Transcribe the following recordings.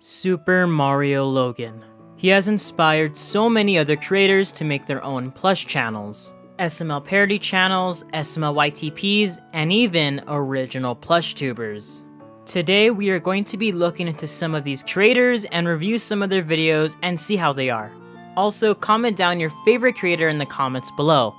Super Mario Logan. He has inspired so many other creators to make their own plush channels, SML parody channels, SML YTPs, and even original plush tubers. Today we are going to be looking into some of these creators and review some of their videos and see how they are. Also, comment down your favorite creator in the comments below.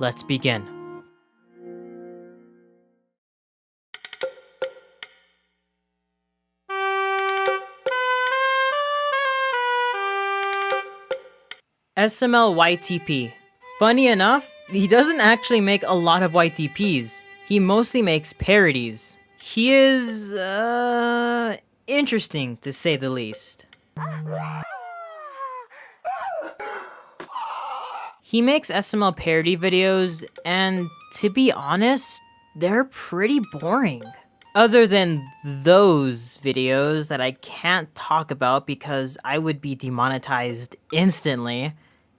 Let's begin. SML YTP. Funny enough, he doesn't actually make a lot of YTPs. He mostly makes parodies. He is, interesting to say the least. He makes SML parody videos, and to be honest, they're pretty boring. Other than those videos that I can't talk about because I would be demonetized instantly,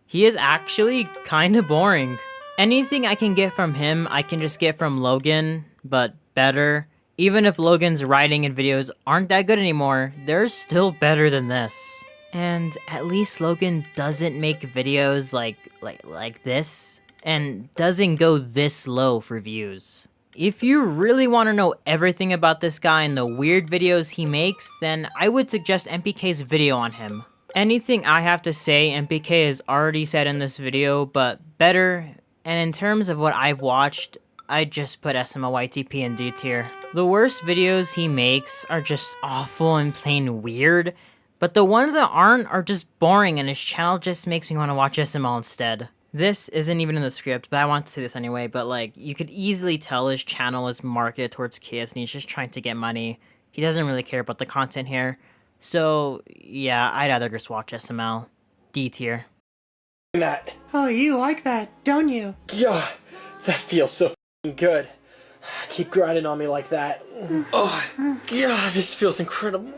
he is actually kinda boring. Anything I can get from him, I can just get from Logan, but better. Even if Logan's writing and videos aren't that good anymore, they're still better than this. And at least Logan doesn't make videos like this, and doesn't go this low for views. If you really want to know everything about this guy and the weird videos he makes, then I would suggest MPK's video on him. Anything I have to say, MPK has already said in this video, but better, and in terms of what I've watched, I'd just put SML YTP in D tier. The worst videos he makes are just awful and plain weird, but the ones that aren't are just boring and his channel just makes me want to watch SML instead. This isn't even in the script, but I want to say this anyway, but like, you could easily tell his channel is marketed towards kids and he's just trying to get money. He doesn't really care about the content here. So, yeah, I'd rather just watch SML. D tier. Oh, you like that, don't you? Yeah, that feels so f***ing good. Keep grinding on me like that. Oh, yeah, this feels incredible.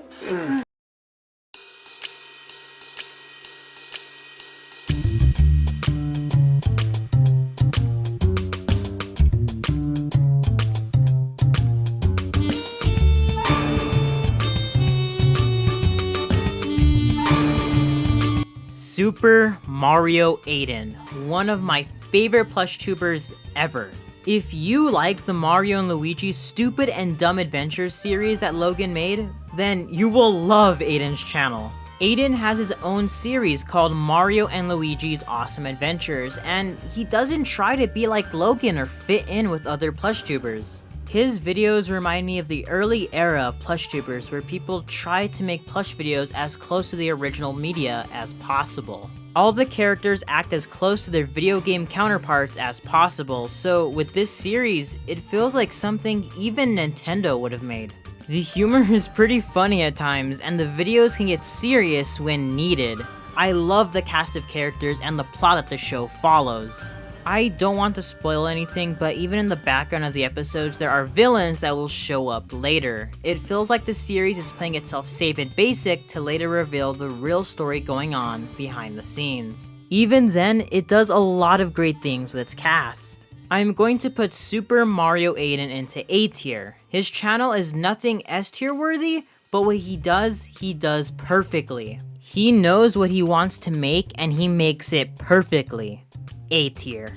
SuperMarioAidan, one of my favorite plush tubers ever. If you like the Mario and Luigi's Stupid and Dumb Adventures series that Logan made, then you will love Aidan's channel. Aidan has his own series called Mario and Luigi's Awesome Adventures, and he doesn't try to be like Logan or fit in with other plush tubers. His videos remind me of the early era of plush tubers where people tried to make plush videos as close to the original media as possible. All the characters act as close to their video game counterparts as possible, so with this series, it feels like something even Nintendo would have made. The humor is pretty funny at times, and the videos can get serious when needed. I love the cast of characters and the plot that the show follows. I don't want to spoil anything, but even in the background of the episodes, there are villains that will show up later. It feels like the series is playing itself safe and basic to later reveal the real story going on behind the scenes. Even then, it does a lot of great things with its cast. I'm going to put SuperMarioAidan into A tier. His channel is nothing S tier worthy, but what he does perfectly. He knows what he wants to make and he makes it perfectly. A tier.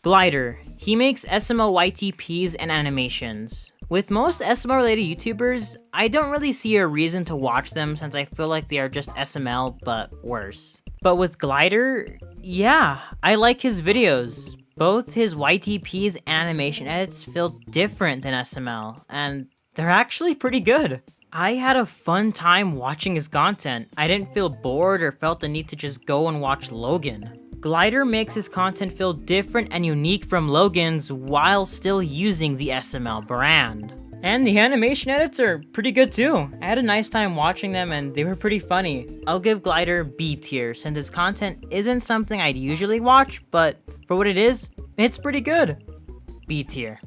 Glider. He makes SML YTPs and animations. With most SML related YouTubers, I don't really see a reason to watch them since I feel like they are just SML but worse. But with Glider, yeah, I like his videos. Both his YTPs and animation edits feel different than SML, and they're actually pretty good. I had a fun time watching his content. I didn't feel bored or felt the need to just go and watch Logan. Glider makes his content feel different and unique from Logan's while still using the SML brand. And the animation edits are pretty good too. I had a nice time watching them and they were pretty funny. I'll give Glider B tier since his content isn't something I'd usually watch, but for what it is, it's pretty good. B tier.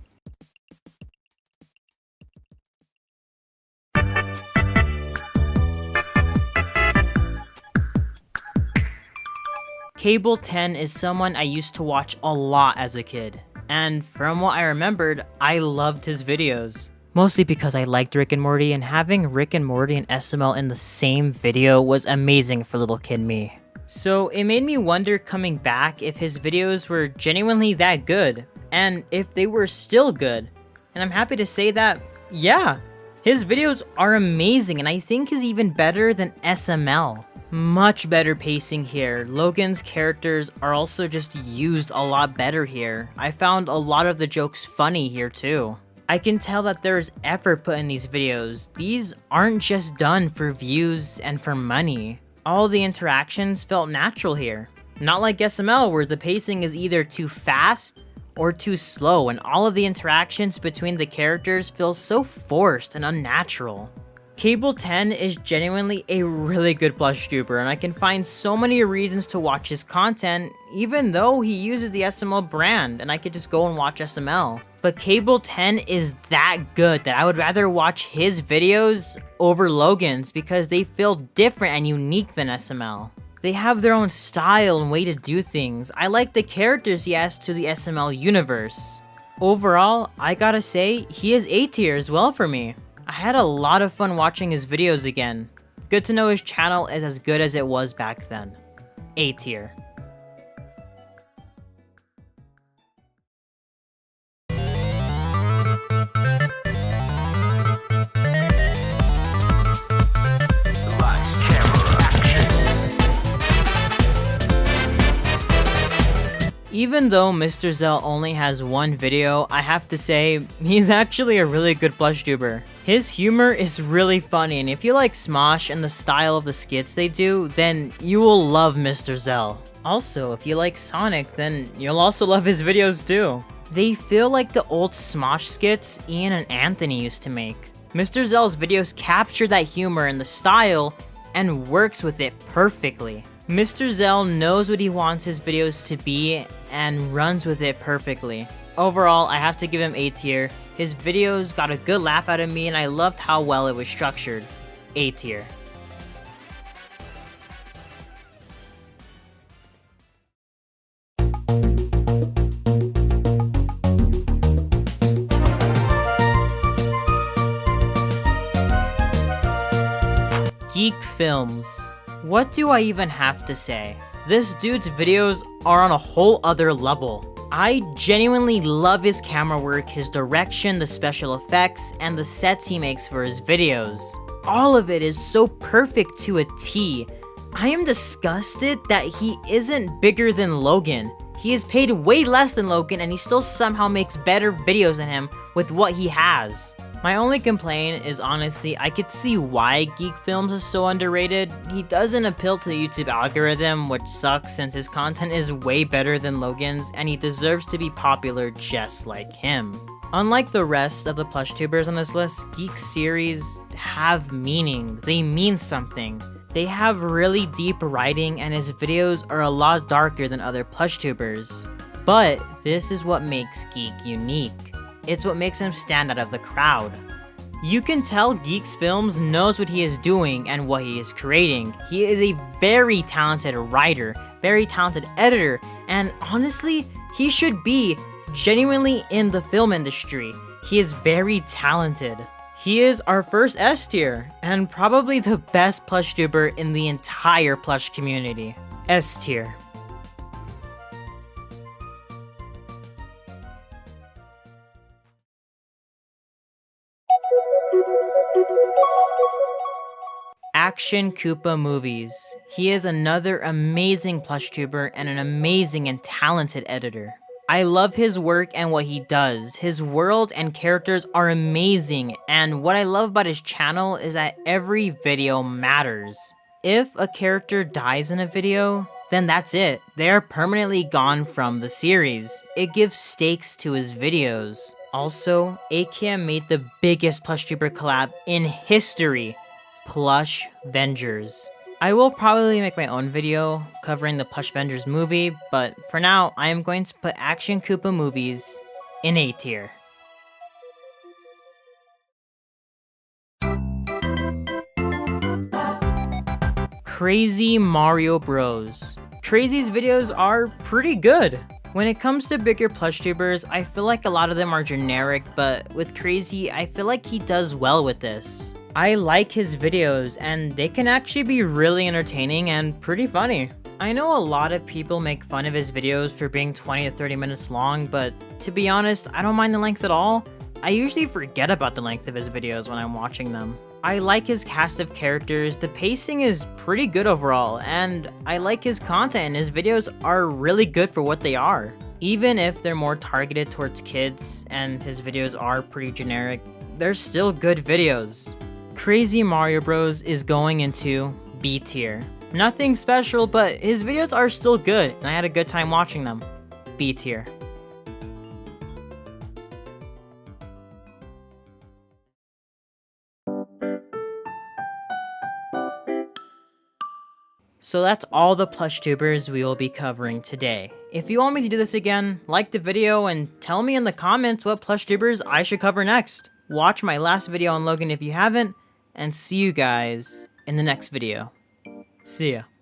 Cable 10 is someone I used to watch a lot as a kid, and from what I remembered, I loved his videos. Mostly because I liked Rick and Morty, and having Rick and Morty and SML in the same video was amazing for little kid me. So it made me wonder coming back if his videos were genuinely that good, and if they were still good. And I'm happy to say that, yeah, his videos are amazing, and I think is even better than SML. Much better pacing here. Logan's characters are also just used a lot better here. I found a lot of the jokes funny here too. I can tell that there's effort put in these videos. These aren't just done for views and for money. All the interactions felt natural here. Not like SML where the pacing is either too fast or too slow, and all of the interactions between the characters feel so forced and unnatural. Cable 10 is genuinely a really good PlushTuber, and I can find so many reasons to watch his content even though he uses the SML brand and I could just go and watch SML. But Cable 10 is that good that I would rather watch his videos over Logan's because they feel different and unique than SML. They have their own style and way to do things. I like the characters he adds to the SML universe. Overall, I gotta say, he is A tier as well for me. I had a lot of fun watching his videos again. Good to know his channel is as good as it was back then. A tier. Even though SirZel only has one video, I have to say, he's actually a really good PlushTuber. His humor is really funny, and if you like Smosh and the style of the skits they do, then you will love SirZel. Also, if you like Sonic, then you'll also love his videos too. They feel like the old Smosh skits Ian and Anthony used to make. SirZel's videos capture that humor and the style, and works with it perfectly. SirZel knows what he wants his videos to be and runs with it perfectly. Overall, I have to give him A tier. His videos got a good laugh out of me and I loved how well it was structured. A tier. Geek Films. What do I even have to say? This dude's videos are on a whole other level. I genuinely love his camera work, his direction, the special effects, and the sets he makes for his videos. All of it is so perfect to a T. I am disgusted that he isn't bigger than Logan. He is paid way less than Logan and he still somehow makes better videos than him with what he has. My only complaint is honestly, I could see why Geek Films is so underrated. He doesn't appeal to the YouTube algorithm, which sucks since his content is way better than Logan's and he deserves to be popular just like him. Unlike the rest of the PlushTubers on this list, Geek series have meaning. They mean something. They have really deep writing and his videos are a lot darker than other PlushTubers. But this is what makes Geek unique. It's what makes him stand out of the crowd. You can tell Geeks Films knows what he is doing and what he is creating. He is a very talented writer, very talented editor, and honestly, he should be genuinely in the film industry. He is very talented. He is our first S tier, and probably the best PlushTuber in the entire plush community. S tier. Action Koopa Movies. He is another amazing PlushTuber and an amazing and talented editor. I love his work and what he does. His world and characters are amazing, and what I love about his channel is that every video matters. If a character dies in a video, then that's it. They are permanently gone from the series. It gives stakes to his videos. Also, AKM made the biggest PlushTuber collab in history, Plush Vengers. I will probably make my own video covering the Plush Vengers movie, but for now, I am going to put Action Koopa Movies in A tier. Crazy Mario Bros. Crazy's videos are pretty good. When it comes to bigger plush tubers, I feel like a lot of them are generic, but with Crazy, I feel like he does well with this. I like his videos, and they can actually be really entertaining and pretty funny. I know a lot of people make fun of his videos for being 20 to 30 minutes long, but to be honest, I don't mind the length at all. I usually forget about the length of his videos when I'm watching them. I like his cast of characters, the pacing is pretty good overall, and I like his content and his videos are really good for what they are. Even if they're more targeted towards kids and his videos are pretty generic, they're still good videos. Crazy Mario Bros is going into B tier. Nothing special, but his videos are still good and I had a good time watching them. B tier. So that's all the plush tubers we will be covering today. If you want me to do this again, like the video and tell me in the comments what plush tubers I should cover next. Watch my last video on Logan if you haven't, and see you guys in the next video. See ya.